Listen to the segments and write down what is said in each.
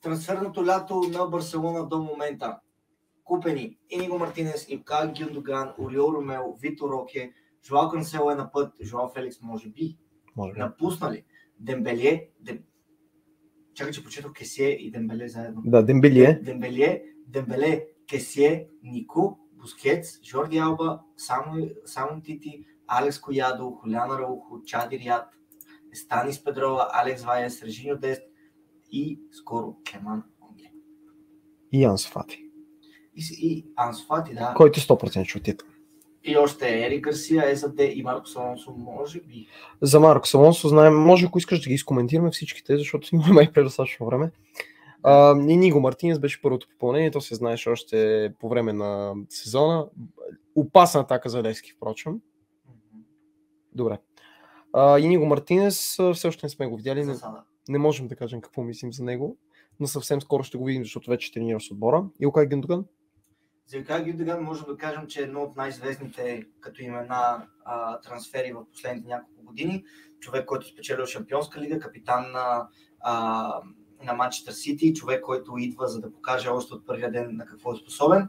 трансферното лято на Барселона до момента. Купени Иниго Мартинес, Илкай Гюндоган, Ориол Ромео, Витор Роке, Жоао Кансело е на път, Жоао Феликс може би. Напуснали. Дембеле, чакай, че почетох Кесие и Дембеле заедно. Да, Дембеле, Кесие, Нико, Бускетс, Жорди Алба, Само Тити, Алекс Коядо, Хулян Араухо, Чади Риад, Станис Педрола, Алекс Вайес, Режиньо Дест и скоро Клеман Онгле. И Ансу Фати. И Ансу Фати, да. Който 100% ще отиде. И още Ерик Гарсия, ЕЗД и Маркос Алонсо, може би. За Маркос Алонсо знаем, може ако искаш да ги изкоментираме всичките, защото имаме май предостатъчно време. Иниго Мартинес беше първото попълнение, то се знаеше още по време на сезона. Опасна атака за Левски, впрочем. Добре. Иниго Мартинес все още не сме го видяли. Не можем да кажем какво мислим за него, но съвсем скоро ще го видим, защото вече тренира с отбора. Илкай Гюндоган? За Илкай Гюндоган можем да кажем, че е едно от най-известните като имена трансфери в последните няколко години. Човек, който спечелил Шампионска лига, капитан на Манчестър Сити, човек, който идва за да покаже още от първия ден на какво е способен.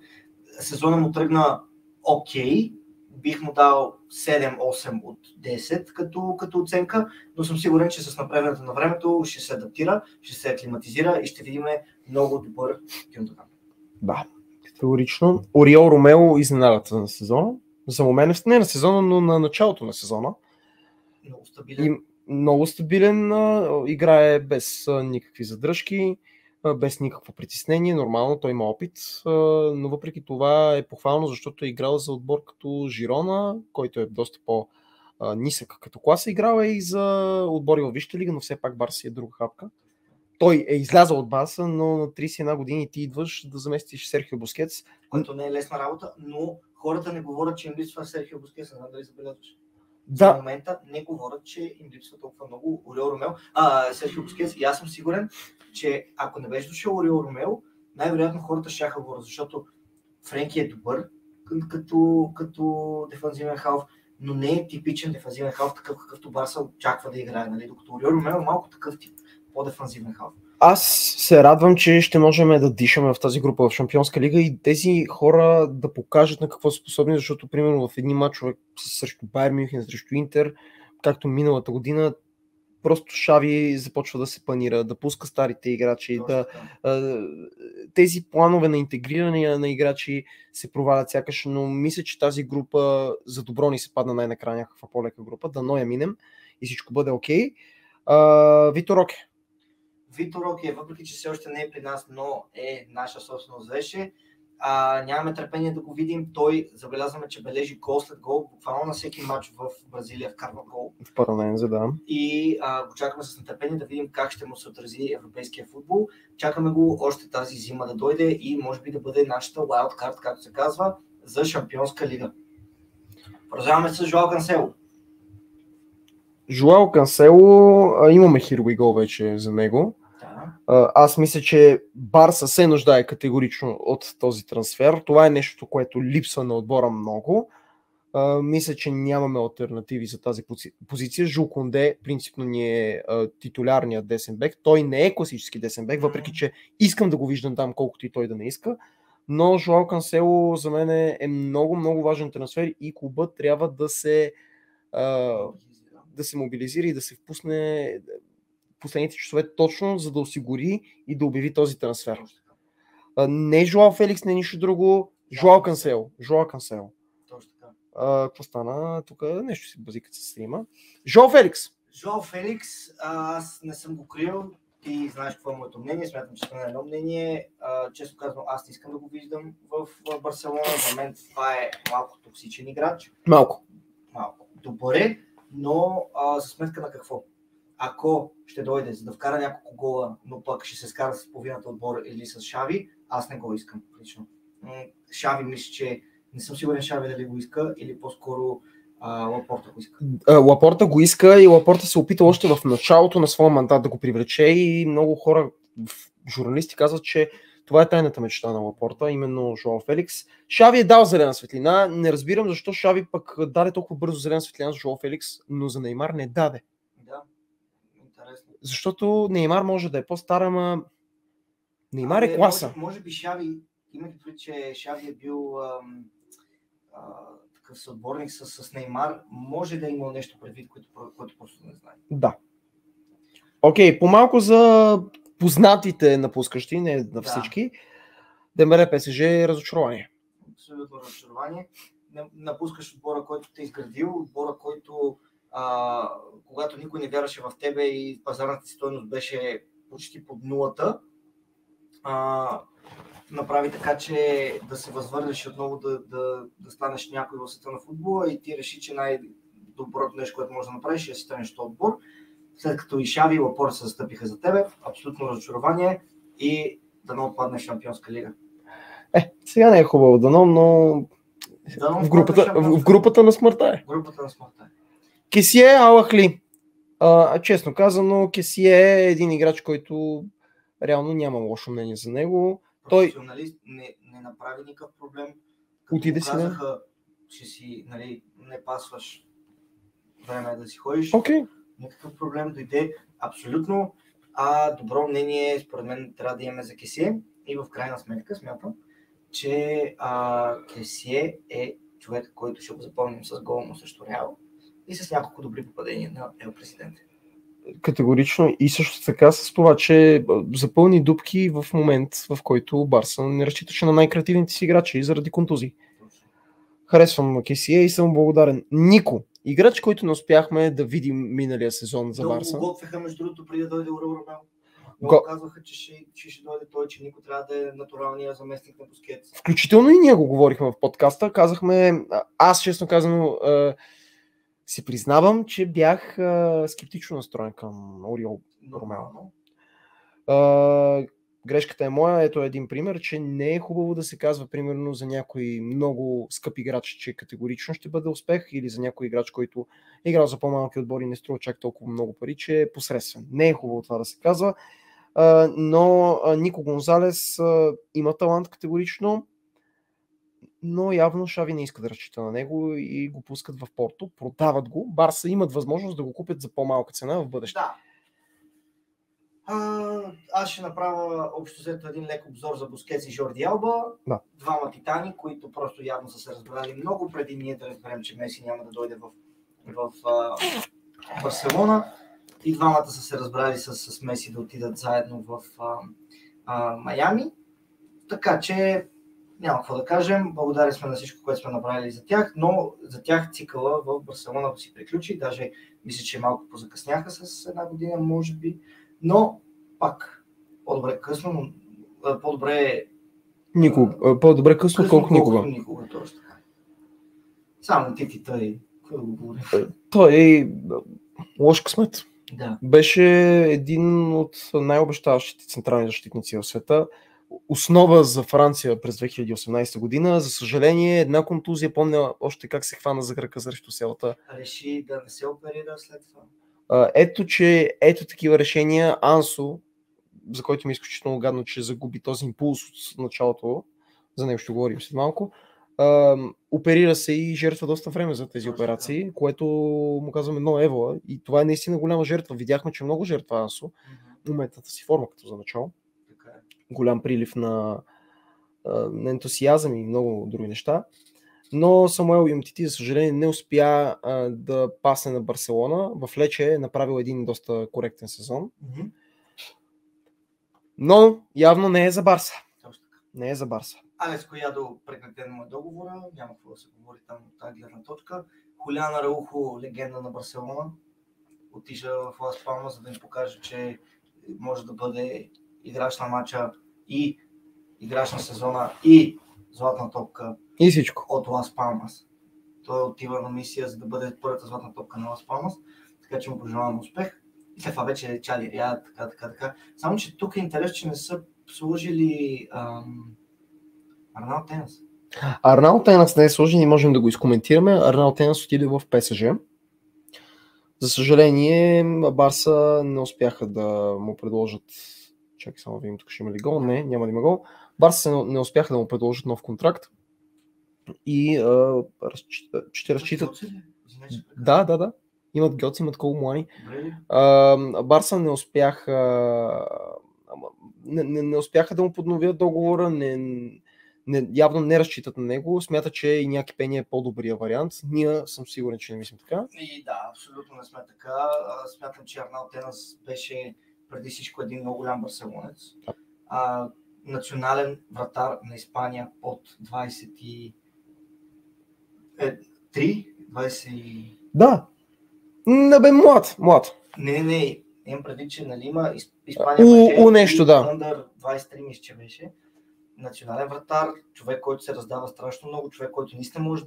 Сезона му тръгна окей. Бих му дал 7-8 от 10 като оценка, но съм сигурен, че с направенето на времето ще се адаптира, ще се аклиматизира и ще видим много добър Гюндоган. Да, категорично. Ориол Ромео изненадата на сезона. За момент не на сезона, но на началото на сезона. Много стабилен, играе без никакви задръжки, без никакво притеснение, нормално, той има опит, но въпреки това е похвално, защото е играл за отбор като Жирона, който е доста по-нисък като класа, играл е и за отбори във Висшата лига, но все пак Барса е друга хапка. Той е излязъл от Барса, но на 31 години ти идваш да заместиш Серхио Бускетс. Което не е лесна работа, но хората не говорят, че им липсва Серхио Бускетс, не знам дали забелязваш. Да. В момента не говорят, че им липсва толкова много Ориол Ромео, Серхио Бускетс, и аз съм сигурен, че ако не беше дошъл Ориол Ромео, най-вероятно хората щяха говорят, защото Френки е добър като дефанзивен халф, но не е типичен дефанзивен халф, такъв какъвто Барса очаква да играе, нали? Докато Ориол Ромео е малко такъв тип, по-дефанзивен халф. Аз се радвам, че ще можем да дишаме в тази група в Шампионска лига и тези хора да покажат на какво са способни, защото примерно в едни мачове срещу Байер Мюнхен, срещу Интер, както миналата година, просто Шави започва да се панира, да пуска старите играчи, тези планове на интегриране на играчи се провалят сякаш, но мисля, че тази група за добро ни се падна най-накрая някаква по-лека група, дано я минем и всичко бъде окей. Витор Роке. Витор Роке, въпреки че все още не е при нас, но е наша собственост вече. Нямаме търпение да го видим. Той, забелязваме, че бележи гол след гол. Буквално на всеки матч в Бразилия вкарва гол. В Паранензе, да. И го чакаме с нетърпение да видим как ще му се отрази европейския футбол. Чакаме го още тази зима да дойде и може би да бъде нашата wild card, както се казва, за Шампионска лига. Продължаваме с Жоао Кансело. Жоао Кансело, имаме here we go вече за него. Аз мисля, че Барса се нуждае категорично от този трансфер. Това е нещо, което липсва на отбора много. Мисля, че нямаме алтернативи за тази позиция. Жул Конде принципно ни е титулярният десен бек. Той не е класически десен бек, въпреки че искам да го виждам там, колкото и той да не иска. Но Жоао Кансело за мен е много, много важен трансфер и клубът трябва да се мобилизира и да се впусне последните часове точно, за да осигури и да обяви този трансфер. Не Жоао Феликс, не нищо друго. Жоао Кансело. Точно така. Какво стана? Тук нещо си базикат се стрима. Жоао Феликс, аз не съм го крил. Ти знаеш какво е моето мнение. Смятам, че сме на едно мнение. Често казвам, аз не искам да го виждам в Барселона. За мен това е малко токсичен играч. Малко. Добър е, но за сметка на какво? Ако ще дойде за да вкара няколко гола, но пък ще се скара с половината отбор или с Шави, аз не го искам лично. Шави мисля, че не съм сигурен Шави дали го иска или по-скоро Лапорта го иска. Лапорта го иска и Лапорта се опита още в началото на своя мандат да го привлече и много хора, журналисти казват, че това е тайната мечта на Лапорта, именно Жоао Феликс. Шави е дал зелена светлина, не разбирам защо Шави пък даде толкова бързо зелена светлина за Жоао Феликс, но за Неймар не даде. Да, интересно. Защото Неймар може да е по-стар, ама Неймар е класа. Може би Шави, имайки предвид, че Шави е бил такъв съотборник с Неймар, може да има нещо предвид, което просто не знае. Да. Окей, по-малко за познатите напускащи, не на всички. Дембеле ПСЖ е разочарование. Абсолютно разочарование. Напускаш отбора, който те изградил, отбора, който когато никой не вярваше в тебе и пазарната си стойност беше почти под нулата, направи така, че да се възвърнеш отново да станеш някой в света на футбола и ти реши, че най-доброто нещо, което можеш да направиш е да си станеш този отбор. След като и Шави и Лапорт се застъпиха за тебе, абсолютно разочарование и дано отпаднеш в Шампионска лига. Сега не е хубаво дано, но в групата на смъртта е. Групата на смъртта е. Кесие Алахли. Честно казано, Кесие е един играч, който реално няма лошо мнение за него. Професионалист не направи никакъв проблем. Отиде си, казаха, че си не пасваш, време да си ходиш. Okay. Никакъв проблем, дойде абсолютно. Добро мнение, според мен, трябва да имаме за Кесие. И в крайна сметка смятам, че Кесие е човек, който ще го запомним с гола му срещу Реал и с няколко добри попадения на Ел Президент. Категорично и също така с това, че запълни дупки в момент, в който Барса не разчиташе на най-креативните си играчи заради контузии. Харесвам Кесие и съм благодарен. Нико, играч, който не успяхме да видим миналия сезон за Барса. Много готвеха между другото преди да дойде Орел Ромео. Много казваха, че ще дойде той, че Нико трябва да е натуралният заместник на Бускетс. Включително и ние го говорихме в подкаста. Казахме, аз честно казано си признавам, че бях скептично настроен към Ориол Ромео. Грешката е моя. Ето един пример, че не е хубаво да се казва примерно за някой много скъп играч, че категорично ще бъде успех, или за някой играч, който е играл за по-малки отбори и не струва чак толкова много пари, че е посредствен. Не е хубаво това да се казва, но Нико Гонзалес има талант категорично, но явно Шави не иска да разчита на него и го пускат в Порто, продават го. Барса имат възможност да го купят за по-малка цена в бъдеще. Да. Аз ще направя общо взето един лек обзор за Бускетс и Жорди Алба. Да. Двама титани, които просто явно са се разбрали много преди ние да разберем, че Меси няма да дойде в Барселона. И двамата са се разбрали с Меси да отидат заедно в Майами. Така че няма какво да кажем. Благодарни сме на всичко, което сме направили за тях, но за тях цикъла в Барселона си приключи. Даже мисля, че малко позакъсняха с една година, може би. Но пак по-добре късно, по-добре по-добре късно, колко никога. Никога, точно така. Само Тити той, какво да го говорим? Той е лош късмет. Да. Беше един от най-обещаващите централни защитници в света. Основа за Франция през 2018 година. За съжаление, една контузия, помня още как се хвана за крака срещу селата. Реши да не се оперира след това. Ето такива решения. Ансо, за който ми е изключително гадно, че загуби този импулс от началото, за него ще говорим след малко, оперира се и жертва доста време за тези операции, което му казваме едно евола, и това е наистина голяма жертва. Видяхме, че много жертва Ансо, моментната си форма като за начало. Голям прилив на ентусиазъм и много други неща. Но Самуел Умтити, за съжаление, не успя да пасне на Барселона. В Лече е направил един доста коректен сезон. Но явно не е за Барса. Не е за Барса. Алес Коядо прекратен му договора, няма какво да се говори там от тази гледна точка. Хулиан Араухо, легенда на Барселона, отиша в Лас Палмас, за да им покаже, че може да бъде играч на матча и играч на сезона и златна топка и всичко от Лас Палмас. Той отива на мисия, за да бъде първата златна топка на Лас Палмас, така че му пожелавам успех. И след това вече е Чали Риад, така. Само, че тук е интерес, че не са сложили Арнал Тенас. Арнал Тенас не е сложен и можем да го изкоментираме. Арнал Тенас отиде в ПСЖ. За съжаление, Барса не успяха да му предложат. Чакай само да видим, тук ще има ли гол. Не, няма да има гол. Барса не успяха да му предложат нов контракт и ще разчитат. Да. Имат Гьоц, имат Коломуани. Барса не успяха не успяха да му подновят договора, явно не разчитат на него, смята, че и Иняки Пеня е по-добрия вариант. Ние съм сигурен, че не мислим така. И да, абсолютно не сме така. Смятам, че Арнал Тенас беше преди всичко един много голям барселонец. Национален вратар на Испания от 23, 20... Да, бе млад. Не, имам преди, че нали има Испания нещо, да. Under 23 мисля, че беше. Национален вратар, човек, който се раздава страшно много, човек, който наистина може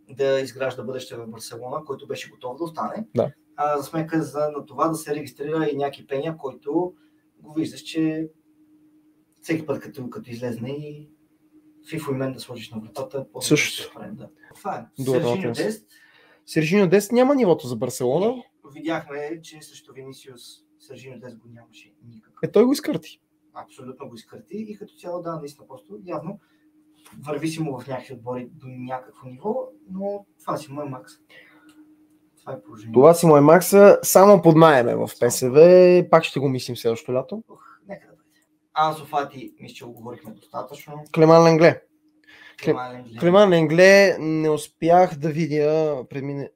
да изгражда бъдеще в Барселона, който беше готов да остане. Да. За сметка на това да се регистрира и Иняки Пеня, който го виждаш, че всеки път като излезне и Фифо и мен да сложиш на вратата. Също. Да. Това е. Сержиньо Дест няма нивото за Барселона. Видяхме, че срещу Винисиус Сержиньо Дест го нямаше никакъв. Той го изкърти. Абсолютно го изкърти и като цяло да, наистина просто явно върви си му в някакви отбори до някакво ниво, но това си му е макс. Това е положение. Това си му е макса, само под наеме в ПСВ, пак ще го мислим следващото лято. Нека да бъде. Ансу Фати, мисля, че го говорихме достатъчно. Клеман Ленгле не успях да видя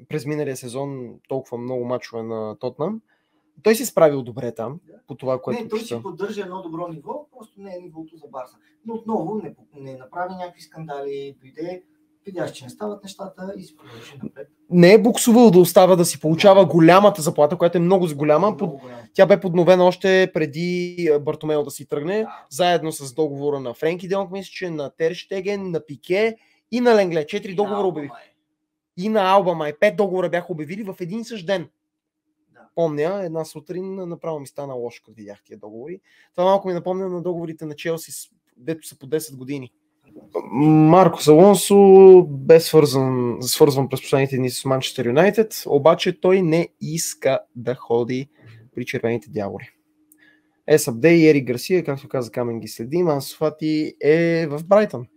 през миналия сезон толкова много мачове на Тотнам. Той се справил добре там, по това, което той си поддържа едно добро ниво, просто не е нивото за Барса. Но отново не направи някакви скандали, дойде, видяш, че не стават нещата и се продължи напред. Не е буксувал да остава да си получава голямата заплата, която е много голяма. Тя бе подновена още преди Бартомео да си тръгне, заедно с договора на Френки Де Йонг, мисля, че на Тер Штеген, на Пике и на Ленгле. 4 договора обявих. И на Алба Май. 5 договора бяха обявили в един същ ден. Помня, една сутрин направо ми стана лошо, като видях тия договори. Това малко ми напомня на договорите на Челси, дето са по 10 години. Маркос Алонсо бе свързван през последните дни с Манчестър Юнайтед, обаче той не иска да ходи при червените дяволи. Есабде и Ерик Гарсия, както каза Камен, ги следим. Ансу Фати е в Брайтън.